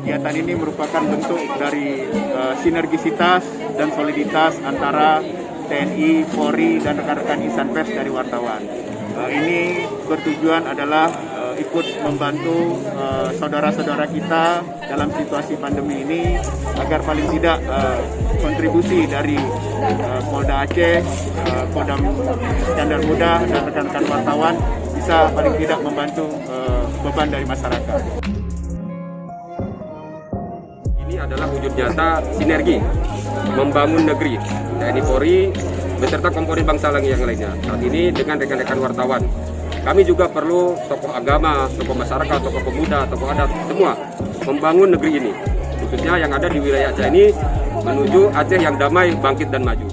kegiatan ini merupakan bentuk dari sinergisitas dan soliditas antara TNI, Polri, dan rekan-rekan insan pers dari wartawan. Ini bertujuan adalah ikut membantu saudara-saudara kita dalam situasi pandemi ini agar paling tidak kontribusi dari Polda Aceh, Kodam Iskandar Muda, dan rekan-rekan wartawan bisa paling tidak membantu beban dari masyarakat. Ini adalah wujud nyata sinergi membangun negeri TNI Polri beserta komponen bangsa yang lainnya. Saat ini dengan rekan-rekan wartawan, kami juga perlu tokoh agama, tokoh masyarakat, tokoh pemuda, tokoh adat, semua membangun negeri ini, khususnya yang ada di wilayah Aceh ini menuju Aceh yang damai, bangkit dan maju.